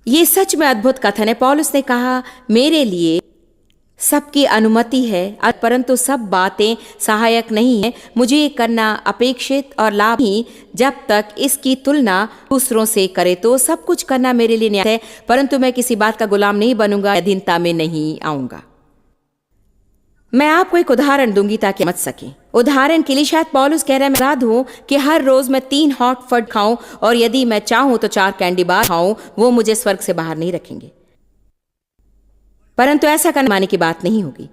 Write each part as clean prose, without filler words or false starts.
ये सच में अद्भुत कथन है। पौलुस ने कहा, मेरे लिए सबकी अनुमति है, परंतु सब बातें सहायक नहीं है। मुझे ये करना अपेक्षित और लाभ ही, जब तक इसकी तुलना दूसरों से करे तो सब कुछ करना मेरे लिए न्याय है, परंतु मैं किसी बात का गुलाम नहीं बनूंगा, अधीनता में नहीं आऊंगा। मैं आपको एक उदाहरण दूंगी ताकि समझ सकें। उदाहरण के लिए शायद पौलुस कह रहा है, मैं आजाद हूं कि हर रोज मैं 3 हॉट फूड खाऊं और यदि मैं चाहूं तो 4 कैंडी बार खाऊं, वो मुझे स्वर्ग से बाहर नहीं रखेंगे। परंतु ऐसा करने माने की बात नहीं होगी।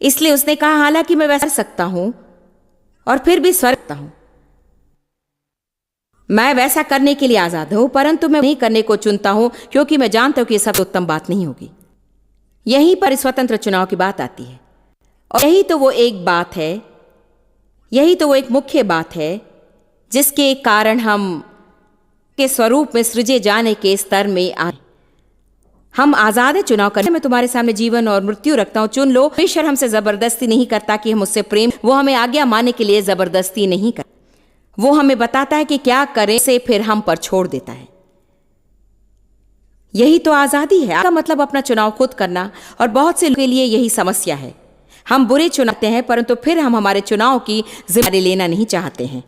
इसलिए उसने कहा, हालांकि मैं वैसा कर सकता हूं और फिर भी स्वर्ग रखता हूं। मैं वैसा करने के लिए आजाद हूं, परंतु मैं नहीं करने को चुनता हूं, क्योंकि मैं जानता हूं कि यह सब उत्तम बात नहीं होगी। यहीं पर स्वतंत्र चुनाव की बात आती है, और यही तो वो एक बात है, यही तो वो एक मुख्य बात है जिसके कारण हम के स्वरूप में सृजे जाने के स्तर में आए। हम आजाद है चुनाव करने। मैं तुम्हारे सामने जीवन और मृत्यु रखता हूं, चुन लो। ईश्वर हमसे जबरदस्ती नहीं करता कि हम उससे प्रेम, वो हमें आज्ञा मानने के लिए जबरदस्ती नहीं करता। वो हमें बताता है कि क्या करें, से फिर हम पर छोड़ देता है। यही तो आजादी है। इसका मतलब अपना चुनाव खुद करना, और बहुत से लोगों के लिए यही समस्या है। हम बुरे चुनाते हैं, परंतु फिर हम हमारे चुनाव की जिम्मेदारी लेना नहीं चाहते हैं।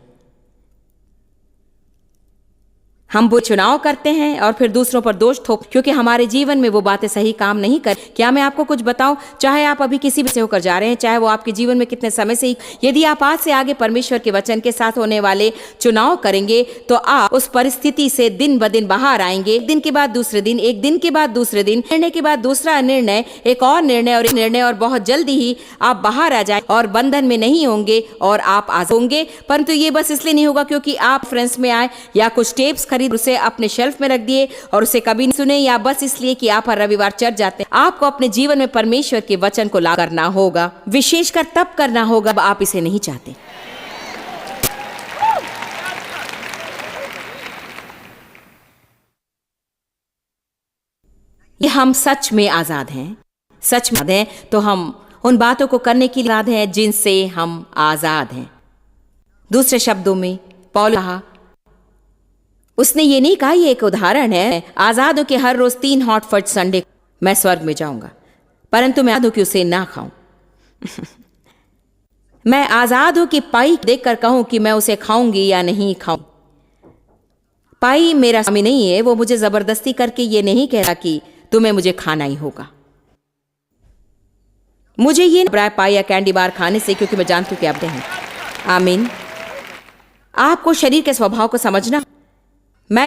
हम वो चुनाव करते हैं और फिर दूसरों पर दोष थोप, क्योंकि हमारे जीवन में वो बातें सही काम नहीं कर। क्या मैं आपको कुछ बताऊं, चाहे आप अभी किसी भी से होकर जा रहे हैं, चाहे वो आपके जीवन में कितने समय से ही, यदि आप आज से आगे परमेश्वर के वचन के साथ होने वाले चुनाव करेंगे, तो आप उस परिस्थिति से दिन ब दिन बाहर आएंगे। एक दिन के बाद दूसरे दिन, एक दिन के बाद दूसरे दिन, निर्णय के बाद दूसरा निर्णय, एक और निर्णय और एक निर्णय, और बहुत जल्दी ही आप बाहर आ जाए और बंधन में नहीं होंगे और आप आजाद होंगे। परंतु ये बस इसलिए नहीं होगा क्योंकि आप फ्रेंड्स में आए या कुछ टेप्स खरीद उसे अपने शेल्फ में रख दिए और उसे कभी नहीं सुने, या बस इसलिए कि आप हर रविवार चर्च जाते हैं। आपको अपने जीवन में परमेश्वर के वचन को लागू करना होगा, विशेषकर तब करना होगा जब आप इसे नहीं चाहते। ये हम सच में आजाद हैं, सच में आजाद हैं, तो हम उन बातों को करने के लिए आजाद हैं जिनसे हम आजाद हैं। दूसरे शब्दों में पौलुस कहा, उसने ये नहीं कहा, ये एक उदाहरण है, आजाद हूं कि हर रोज 3 हॉट फूड संडे मैं स्वर्ग में जाऊंगा, परंतु मैं आजाद हूं कि उसे ना खाऊं। मैं आजाद हूं कि पाई देखकर कहूं कि मैं उसे खाऊंगी या नहीं खाऊं। पाई मेरा स्वामी नहीं है, वो मुझे जबरदस्ती करके ये नहीं कह रहा कि तुम्हें मुझे खाना ही होगा। मुझे ये नहीं पाई या कैंडी बार खाने से, क्योंकि मैं जानती हूं कि आप हैं। आमीन। आपको शरीर के स्वभाव को समझना